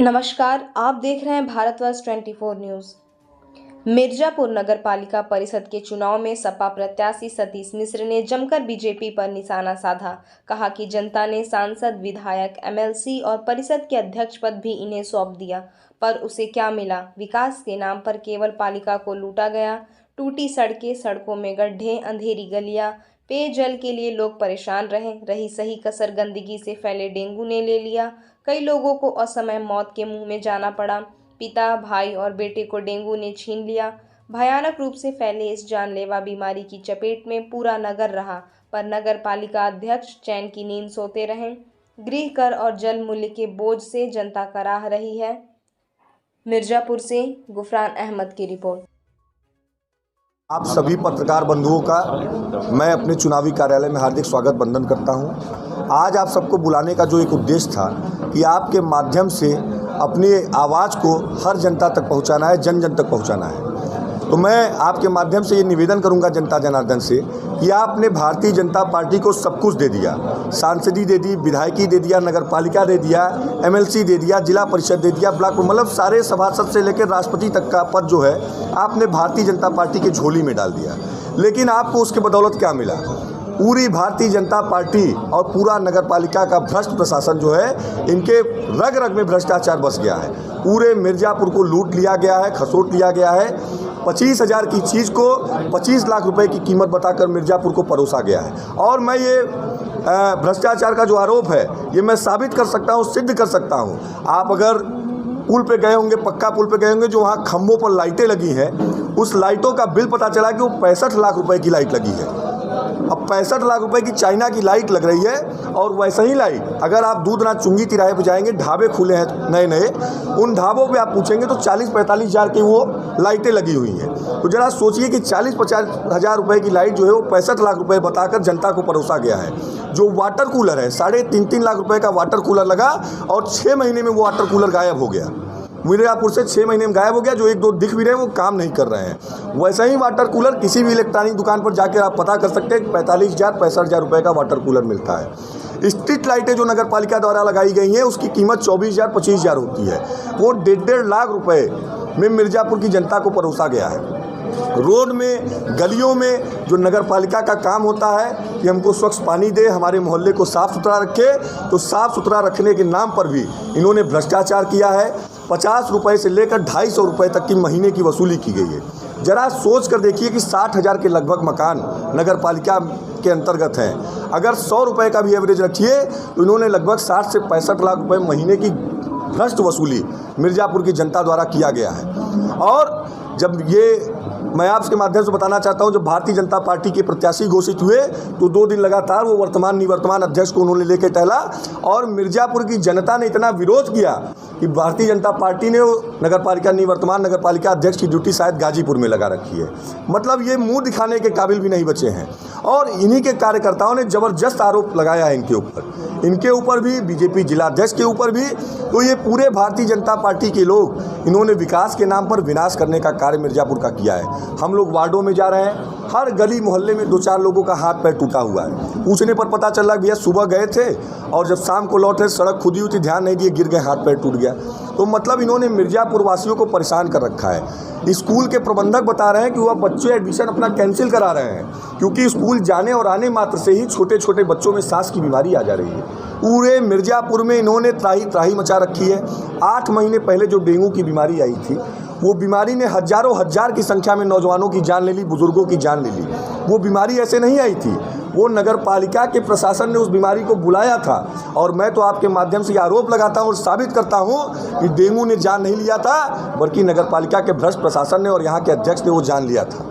नमस्कार, आप देख रहे हैं भारतवर्ष 24 न्यूज़। मिर्जापुर नगर पालिका परिषद के चुनाव में सपा प्रत्याशी सतीश मिश्र ने जमकर बीजेपी पर निशाना साधा। कहा कि जनता ने सांसद, विधायक, एमएलसी और परिषद के अध्यक्ष पद भी इन्हें सौंप दिया, पर उसे क्या मिला? विकास के नाम पर केवल पालिका को लूटा गया। टूटी सड़कें, सड़कों में गड्ढे, अंधेरी गलियां, पेयजल के लिए लोग परेशान रही सही कसर गंदगी से फैले डेंगू ने ले लिया। कई लोगों को असमय मौत के मुंह में जाना पड़ा। पिता, भाई और बेटे को डेंगू ने छीन लिया। भयानक रूप से फैले इस जानलेवा बीमारी की चपेट में पूरा नगर रहा, पर नगर पालिका अध्यक्ष चैन की नींद सोते रहे। गृह कर और जल मूल्य के बोझ से जनता कराह रही है। मिर्जापुर से गुफरान अहमद की रिपोर्ट। आप सभी पत्रकार बंधुओं का मैं अपने चुनावी कार्यालय में हार्दिक स्वागत वंदन करता हूं। आज आप सबको बुलाने का जो एक उद्देश्य था कि आपके माध्यम से अपनी आवाज़ को हर जनता तक पहुंचाना है, जन जन तक पहुंचाना है। तो मैं आपके माध्यम से ये निवेदन करूंगा जनता जनार्दन से कि आपने भारतीय जनता पार्टी को सब कुछ दे दिया। सांसदी दे दी, विधायकी दे दिया, नगर पालिका दे दिया, एमएलसी दे दिया, जिला परिषद दे दिया, ब्लॉक, मतलब सारे सभासद से लेकर राष्ट्रपति तक का पद जो है आपने भारतीय जनता पार्टी की झोली में डाल दिया। लेकिन आपको उसके बदौलत क्या मिला? पूरी भारतीय जनता पार्टी और पूरा नगर पालिका का भ्रष्ट प्रशासन जो है, इनके रग रग में भ्रष्टाचार बस गया है। पूरे मिर्जापुर को लूट लिया गया है, खसोट लिया गया है। 25,000 की चीज़ को 25 लाख रुपए की कीमत बताकर मिर्जापुर को परोसा गया है। और मैं ये भ्रष्टाचार का जो आरोप है ये मैं साबित कर सकता हूँ, सिद्ध कर सकता हूँ। आप अगर पुल पे गए होंगे, पक्का पुल पे गए होंगे, जो वहाँ खम्भों पर लाइटें लगी हैं, उस लाइटों का बिल पता चला कि वो 65 लाख रुपए की लाइट लगी है। अब 65 लाख रुपए की चाइना की लाइट लग रही है। और वैसे ही लाइट अगर आप दूधना चुंगी तिराहे पे जाएंगे, ढाबे खुले हैं नए नए, उन ढाबों पे आप पूछेंगे तो 40-45 हज़ार की वो लाइटें लगी हुई हैं। तो जरा सोचिए कि 40-50 हज़ार रुपए की लाइट जो है वो 65 लाख रुपए बताकर जनता को परोसा गया है। जो वाटर कूलर है, 3.5 लाख रुपए का वाटर कूलर लगा और 6 महीने में वो वाटर कूलर गायब हो गया। मिर्जापुर से 6 महीने में गायब हो गया। जो 1-2 दिख भी रहे हैं वो काम नहीं कर रहे हैं। वैसा ही वाटर कूलर किसी भी इलेक्ट्रॉनिक दुकान पर जाकर आप पता कर सकते हैं कि 45,000-65 हज़ार रुपये का वाटर कूलर मिलता है। स्ट्रीट लाइटें जो नगर पालिका द्वारा लगाई गई हैं उसकी कीमत 24,000-25,000 होती है। वो 1.5 लाख रुपये में मिर्जापुर की जनता को परोसा गया है। रोड में, गलियों में जो नगर पालिका का काम होता है कि हमको स्वच्छ पानी दे, हमारे मोहल्ले को साफ़ सुथरा रखे, तो साफ़ सुथरा रखने के नाम पर भी इन्होंने भ्रष्टाचार किया है। 50 रुपये से लेकर 250 रुपये तक की महीने की वसूली की गई है। जरा सोच कर देखिए कि 60,000 के लगभग मकान नगर पालिका के अंतर्गत हैं। अगर 100 रुपये का भी एवरेज रखिए तो इन्होंने लगभग 60 से 65 लाख रुपये महीने की भ्रष्ट वसूली मिर्जापुर की जनता द्वारा किया गया है। और जब ये मैं आपके माध्यम से बताना चाहता हूं, जब भारतीय जनता पार्टी के प्रत्याशी घोषित हुए तो 2 दिन लगातार वो वर्तमान निवर्तमान अध्यक्ष को उन्होंने लेकर टहला और मिर्जापुर की जनता ने इतना विरोध किया कि भारतीय जनता पार्टी ने नगर पालिका निवर्तमान नगर पालिका अध्यक्ष की ड्यूटी शायद गाजीपुर में लगा रखी है। मतलब ये मुंह दिखाने के काबिल भी नहीं बचे हैं। और इन्हीं के कार्यकर्ताओं ने जबरदस्त आरोप लगाया है इनके ऊपर भी, बीजेपी जिलाध्यक्ष के ऊपर भी। तो ये पूरे भारतीय जनता पार्टी के लोग इन्होंने विकास के नाम पर विनाश करने का कार्य मिर्जापुर का किया है। हम लोग वार्डों में जा रहे हैं, हर गली मोहल्ले में 2-4 लोगों का हाथ पैर टूटा हुआ है। पूछने पर पता चला भैया सुबह गए थे और जब शाम को लौटे सड़क खुदी हुई थी, ध्यान नहीं दिए, गिर गए, हाथ पैर टूट गया। तो मतलब इन्होंने मिर्जापुर वासियों को परेशान कर रखा है। स्कूल के प्रबंधक बता रहे हैं कि वह बच्चे एडमिशन अपना कैंसिल करा रहे हैं क्योंकि स्कूल जाने और आने मात्र से ही छोटे छोटे बच्चों में सांस की बीमारी आ जा रही है। पूरे मिर्जापुर में इन्होंने त्राही त्राही मचा रखी है। 8 महीने पहले जो डेंगू की बीमारी आई थी, वो बीमारी ने हजारों हजार की संख्या में नौजवानों की जान ले ली, बुजुर्गों की जान ले ली। वो बीमारी ऐसे नहीं आई थी, वो नगर पालिका के प्रशासन ने उस बीमारी को बुलाया था। और मैं तो आपके माध्यम से आरोप लगाता हूँ और साबित करता हूँ कि डेंगू ने जान नहीं लिया था, बल्कि नगर पालिका के भ्रष्ट प्रशासन ने और यहाँ के अध्यक्ष ने वो जान लिया था।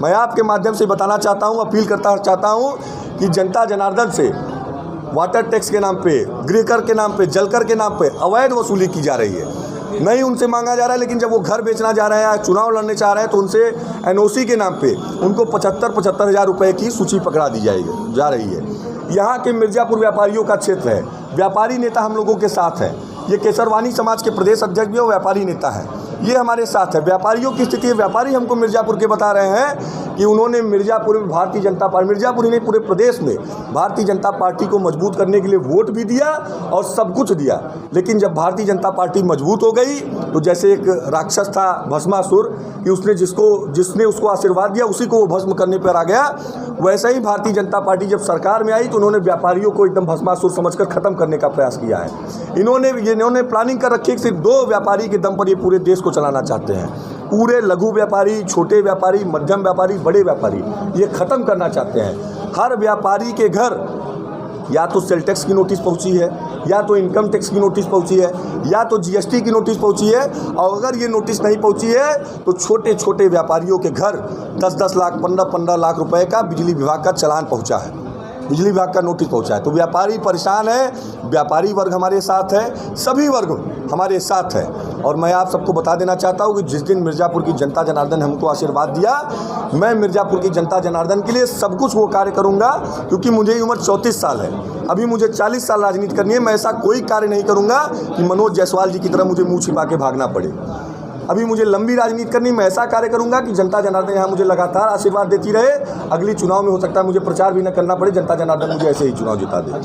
मैं आपके माध्यम से बताना चाहता हूँ, अपील करता चाहता हूँ कि जनता जनार्दन से वाटर टैक्स के नाम पे, गृह कर के नाम पे, जल कर के नाम पे अवैध वसूली की जा रही है। नहीं उनसे मांगा जा रहा है, लेकिन जब वो घर बेचना जा रहे हैं, चुनाव लड़ने चाह रहे हैं, तो उनसे एनओसी के नाम पे उनको 75-75 हज़ार रुपये की सूची पकड़ा दी जा रही है। यहाँ के मिर्जापुर व्यापारियों का क्षेत्र है। व्यापारी नेता हम लोगों के साथ हैं। ये केसरवानी समाज के प्रदेश अध्यक्ष भी और व्यापारी नेता है। ये हमारे साथ है। व्यापारियों की स्थिति, व्यापारी हमको मिर्ज़ापुर के बता रहे हैं कि उन्होंने मिर्ज़ापुर में भारतीय जनता पार्टी, मिर्ज़ापुर ही नहीं पूरे प्रदेश में भारतीय जनता पार्टी को मजबूत करने के लिए वोट भी दिया और सब कुछ दिया, लेकिन जब भारतीय जनता पार्टी मजबूत हो गई तो जैसे एक राक्षस था भस्मासुर कि जिसने उसको आशीर्वाद दिया उसी को वो भस्म करने पर आ गया, वैसे ही भारतीय जनता पार्टी जब सरकार में आई तो उन्होंने व्यापारियों को एकदम भस्मासुर समझकर ख़त्म करने का प्रयास किया है। इन्होंने प्लानिंग कर रखी है कि सिर्फ 2 व्यापारी के दम पर ये पूरे देश को चलाना चाहते हैं। पूरे लघु व्यापारी, छोटे व्यापारी, मध्यम व्यापारी, बड़े व्यापारी ये ख़त्म करना चाहते हैं। हर व्यापारी के घर या तो सेल टैक्स की नोटिस पहुंची है, या तो इनकम टैक्स की नोटिस पहुंची है, या तो जीएसटी की नोटिस पहुंची है, और अगर ये नोटिस नहीं पहुंची है तो छोटे छोटे व्यापारियों के घर 10-10 लाख, 15-15 लाख रुपए का बिजली विभाग का चालान पहुंचा है, बिजली विभाग का नोटिस पहुंचा है। तो व्यापारी परेशान है, व्यापारी वर्ग हमारे साथ है, सभी वर्ग हमारे साथ है। और मैं आप सबको बता देना चाहता हूं कि जिस दिन मिर्ज़ापुर की जनता जनार्दन ने हमको आशीर्वाद दिया, मैं मिर्ज़ापुर की जनता जनार्दन के लिए सब कुछ वो कार्य करूंगा, क्योंकि मुझे उम्र 34 साल है, अभी मुझे 40 साल राजनीति करनी है। मैं ऐसा कोई कार्य नहीं करूंगा कि मनोज जायसवाल जी की तरह मुझे मुँह छिपा के भागना पड़े। अभी मुझे लंबी राजनीति करनी, मैं ऐसा कार्य करूंगा कि जनता जनार्दन यहाँ मुझे लगातार आशीर्वाद देती रहे। अगली चुनाव में हो सकता है मुझे प्रचार भी न करना पड़े, जनता जनार्दन मुझे ऐसे ही चुनाव जिता दे।